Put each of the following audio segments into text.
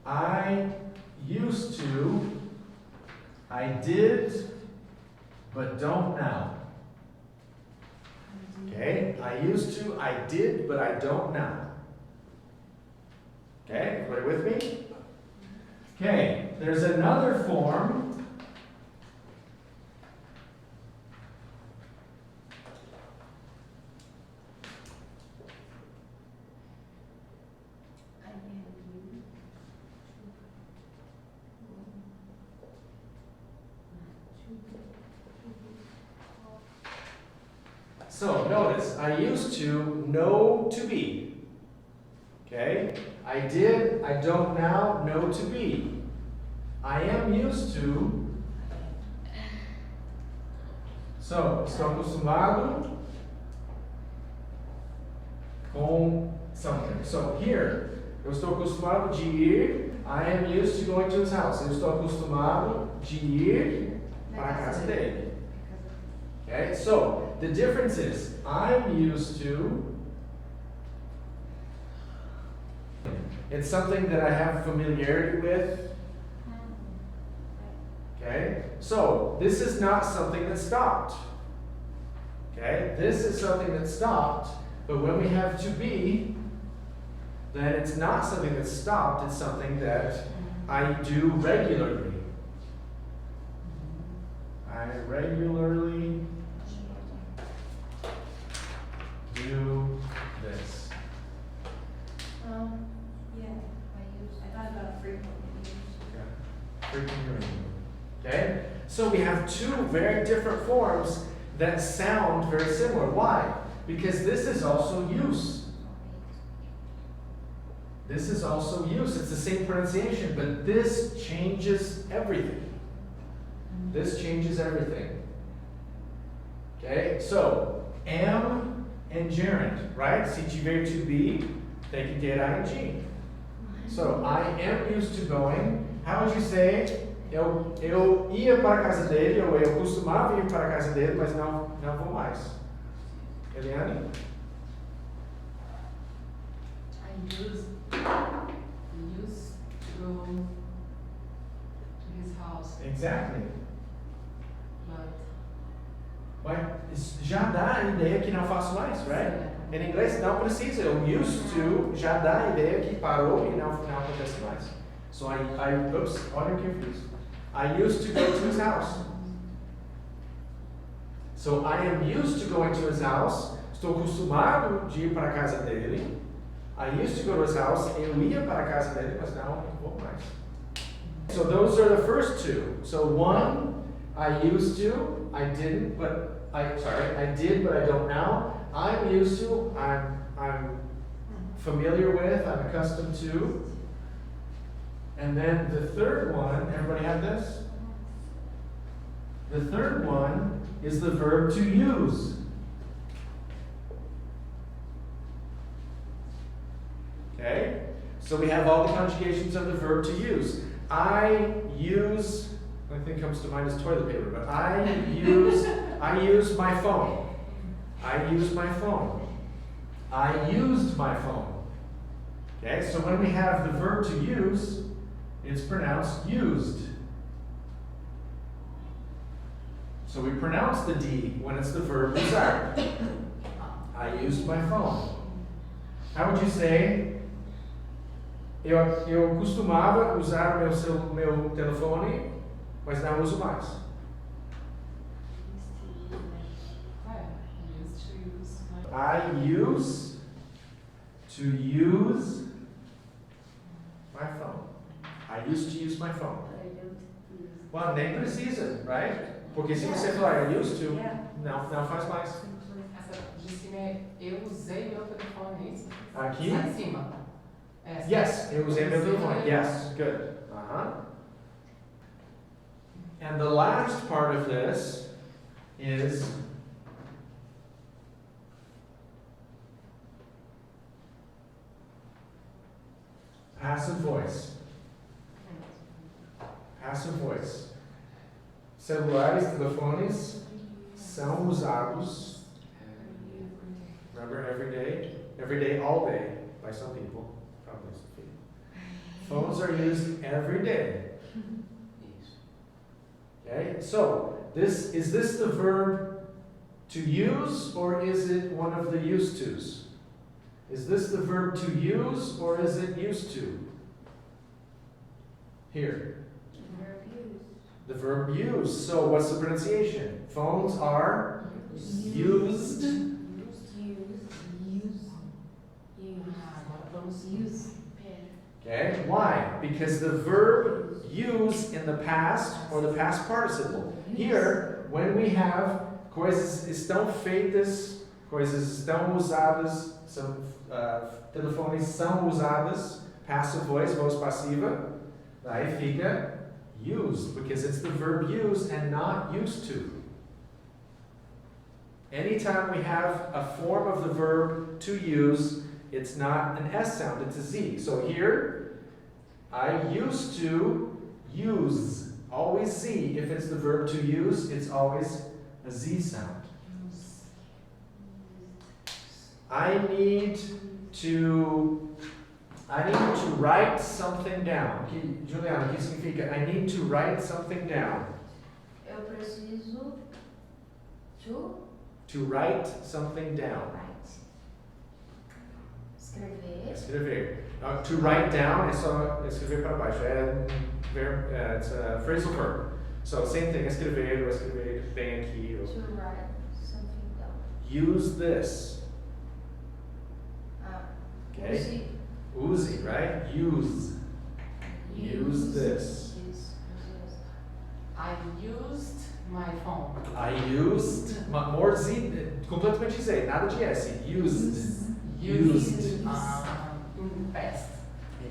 I used to, I did, but don't now. Okay, I used to, I did, but I don't now. Okay, everybody with me? Okay, there's another form. So notice, I used to, know to be. Okay? I did, I don't now, know to be. I am used to. So, estou acostumado com something. So here, eu estou acostumado de ir. I am used to going to his house. Eu estou acostumado de ir para a casa dele. Okay, so the difference is I'm used to, it's something that I have familiarity with. Okay, so this is not something that stopped. Okay, this is something that stopped, but when we have to be, then it's not something that stopped, it's something that I do regularly. I regularly do this. Yeah, I thought about frequently. Frequently. Okay? So we have two very different forms that sound very similar. Why? Because this is also use. This is also use. It's the same pronunciation, but this changes everything. This changes everything. Okay? So, am and gerund, right? Se tiver to be, tem que ter ing. So, I am used to going. How would you say? Eu ia para a casa dele, ou eu costumava ir para a casa dele, mas não vou mais. Eliane? I used to go to his house. Exactly. But Já dá a ideia que não faço mais, right? Em inglês não precisa. Eu used to já dá a ideia que parou e não acontece mais. So oops, olha que eu fiz. I used to go to his house. So I am used to going to his house. Estou acostumado de ir para a casa dele. I used to go to his house. Eu ia para a casa dele, mas não vou mais. So those are the first two. So one, I used to, I didn't, but I did, but I don't now. I'm used to, I'm familiar with, I'm accustomed to. And then the third one, everybody have this? The third one is the verb to use. Okay? So we have all the conjugations of the verb to use. I use, the only thing comes to mind is toilet paper, but I use my phone. I use my phone. I used my phone. Okay, so when we have the verb to use, it's pronounced used. So we pronounce the D when it's the verb usar. I used my phone. How would you say? Eu costumava usar meu telefone, mas não uso mais. I used to use my phone. I used to use my phone. Well, nem precisa, right? Porque se você falar I used to, não faz mais. Essa de cima é eu usei meu telefone, é isso? Aqui? Lá em cima. Yes, eu usei meu telefone. Yes, good. And the last part of this is passive voice. Passive voice. Celulares, telefones são usados. Remember, every day, all day, by some people, probably some people. Phones are used every day. Okay, so is this the verb to use, or is it one of the used tos? Is this the verb to use, or is it used to? Here. The verb use. So what's the pronunciation? Phones are used. Okay, why? Because the verb use in the past or the past participle. Here, when we have coisas estão feitas, coisas estão usadas, são, telefones são usadas, passive voice, voz passiva, daí fica used, because it's the verb use and not used to. Anytime we have a form of the verb to use, it's not an S sound, it's a Z. So here, I used to use, always Z. If it's the verb to use, it's always a Z sound. I need to write something down. Juliana, o que significa? I need to write something down. Eu preciso To write something down. Escrever. To write down é só escrever para baixo. It's a phrasal verb. So same thing, escrever, ou escrever bem aqui. Ou... To write something down. Use this. Okay. Use, right? Use. Use this. I used my phone. I used. More Z, completamente Z, nada de S. Used. Used. In the past.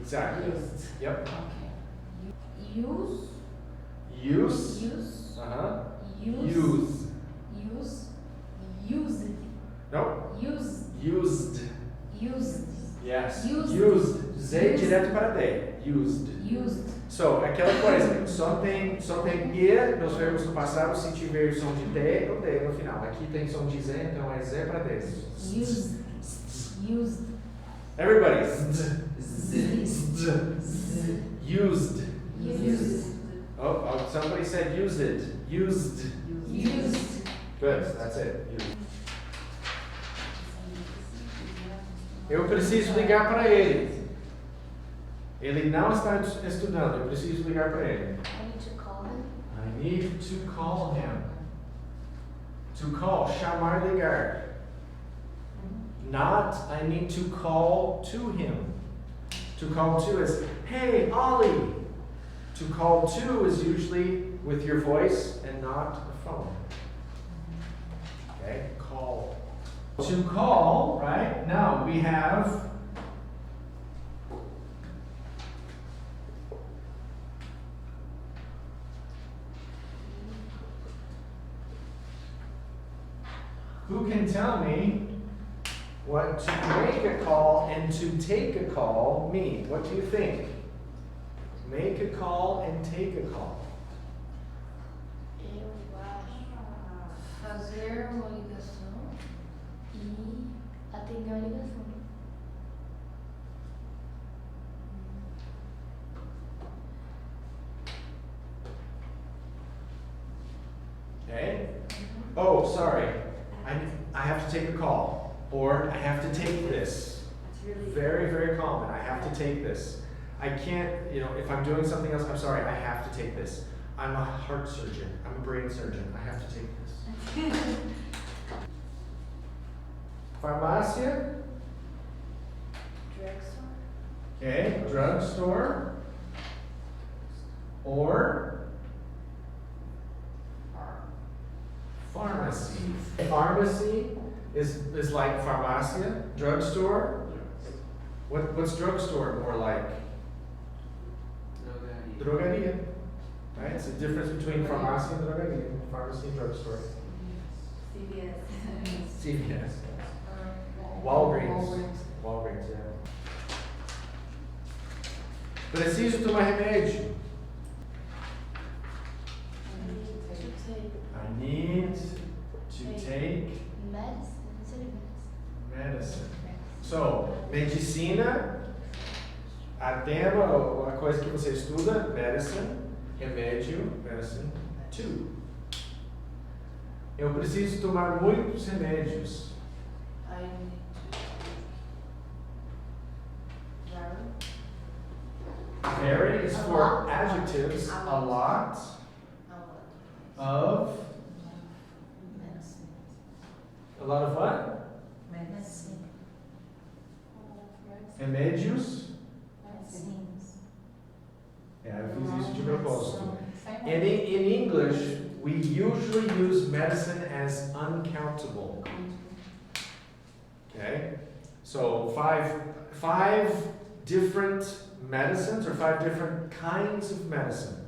Exactly. Used. Yep. Okay. Use. Use. Use. Used. No. Used. Yes. Used. Used. Z direto para D. Used. So, aquela coisa, só tem E nos verbos do passado se tiver som de D ou D no final. Aqui tem som de Z, então é Z para D. Used. Everybody. Z. Used. Oh, somebody said use it. Used. Good, that's it. Used. Eu preciso ligar para ele. Ele não está estudando, eu preciso ligar para ele. I need to call him. I need to call him. To call, chamar, ligar. Not, I need to call to him. To call to is, hey, Ollie. To call to is usually with your voice and not a phone. Okay, call. To call, right? Now we have who can tell me what to make a call and to take a call mean? What do you think? Make a call and take a call. Eu acho fazer uma ligação e atender a ligação. Okay? Oh, sorry. I have to take a call. Or I have to take this. Very, very common. I have to take this. I can't, if I'm doing something else, I'm sorry, I have to take this. I'm a heart surgeon. I'm a brain surgeon. I have to take this. Farmácia. Drugstore. Okay, drugstore. Or pharmacy. Pharmacy is like farmácia. Drugstore. What's drugstore more like? Drogaria. Right? It's the difference between farmácia and drogaria. Pharmacy and drugstore. CVS. Walgreens. Walgreens, yeah. Preciso tomar remédio. I need to take medicine. So, medicina, a tema, ou a coisa que você estuda, medicine, remédio, medicine, to. Eu preciso tomar muitos remédios. I need to Very is A for lot. adjectives, A a lot of, medicine. a lot of what? Medicine. Remédios. Medicines. É, eu fiz isso de propósito. Sem And in English, we usually use medicine as uncountable. Okay? So five different medicines or 5 different kinds of medicine.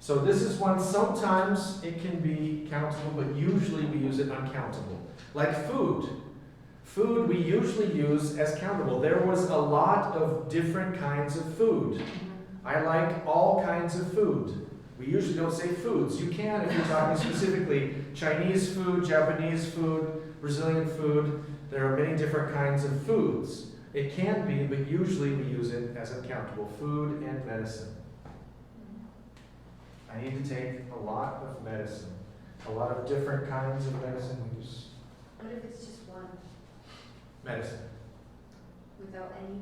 So this is one, sometimes it can be countable, but usually we use it uncountable. Like food. Food we usually use as countable. There was a lot of different kinds of food. I like all kinds of food. We usually don't say foods. You can if you're talking specifically Chinese food, Japanese food, Brazilian food. There are many different kinds of foods. It can be, but usually we use it as uncountable. Food and medicine. I need to take a lot of medicine. A lot of different kinds of medicine we use. What if it's just one, Medicine. without any?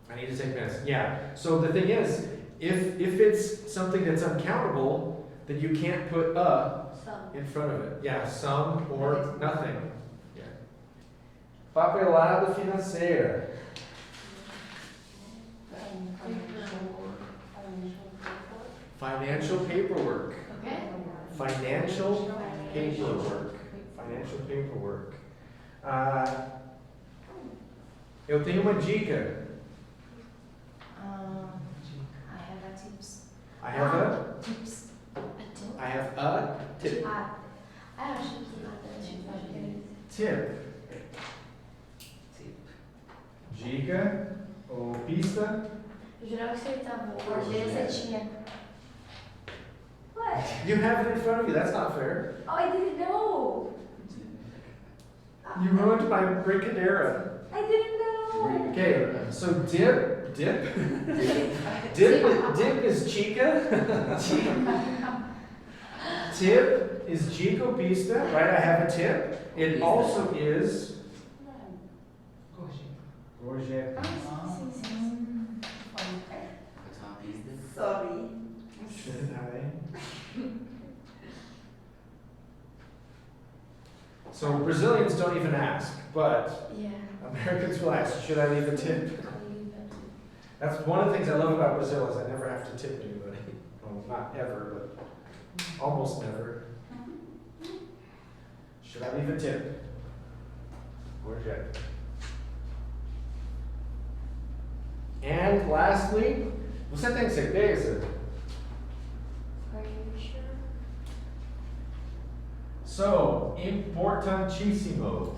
I need to take medicine. Yeah. So the thing is, if it's something that's uncountable, then you can't put Some. in front of it. Yeah, some or nothing. Yeah. Papelada financeira. Financial paperwork. Okay? Financial paperwork. Financial paperwork. Eu tenho uma dica. I have a tips. I have a Tips. A tip? I have a tip. I acho que nada Tip. Dica ou pista. Eu jurava que você estava ordem, você tinha. What? You have it in front of you. That's not fair. Oh, I didn't know. You ruined my brincadera. I didn't know. Okay, so dip. Dip is chica. Tip is chico pista, right? I have a tip. It also is gorget. Sim, sim. Sorry. Should I? So Brazilians don't even ask, but Yeah. Americans will ask, should I leave a tip? That's one of the things I love about Brazil is I never have to tip anybody. Well, not ever, but almost never. Should I leave a tip? Gorget. And lastly, você tem certeza? Are you sure? So, importantíssimo.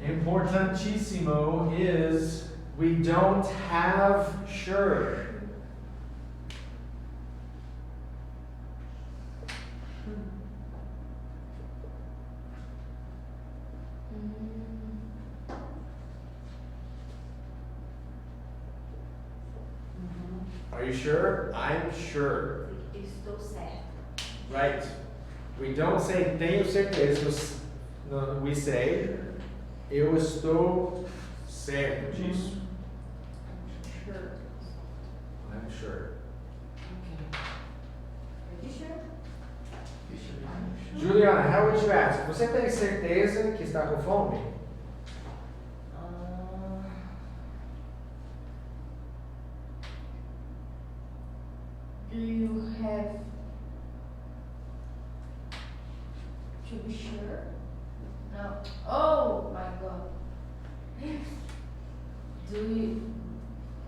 Importantíssimo is we don't have sure. Are you sure? I'm sure. Estou certo. Right. We don't say tenho certeza. No, we say eu estou certo disso. Sure. I'm sure. Are you sure? Juliana, how would you ask? Você tem certeza que está com fome? Do you have to be sure? No. Oh my God. Do you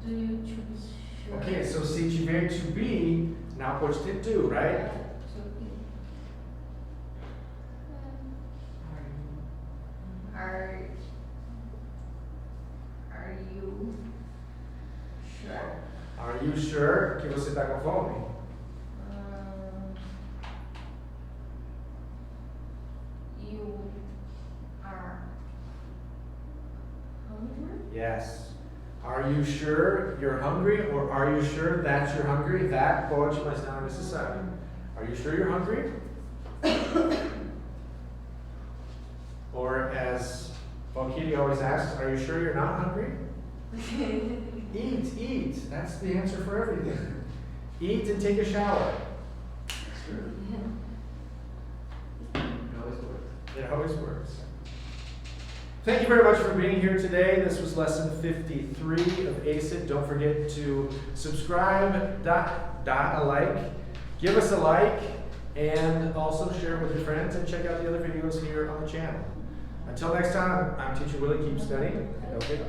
to be sure? Okay, so se tiver to be, now pode ter do, right? To be. Are you sure? Are you sure que você está com fome? You are hungry? Are you sure you're hungry? Or are you sure that you're hungry? That pode, mas não é necessário. Are you sure you're hungry? Or as Valkyrie always asks, are you sure you're not hungry? Eat, eat. That's the answer for everything. Eat and take a shower. That's true. It always works. It always works. Thank you very much for being here today. This was lesson 53 of ACED. Don't forget to subscribe, dot a like, give us a like, and also share it with your friends and check out the other videos here on the channel. Until next time, I'm Teacher Willie. Keep studying. Okay.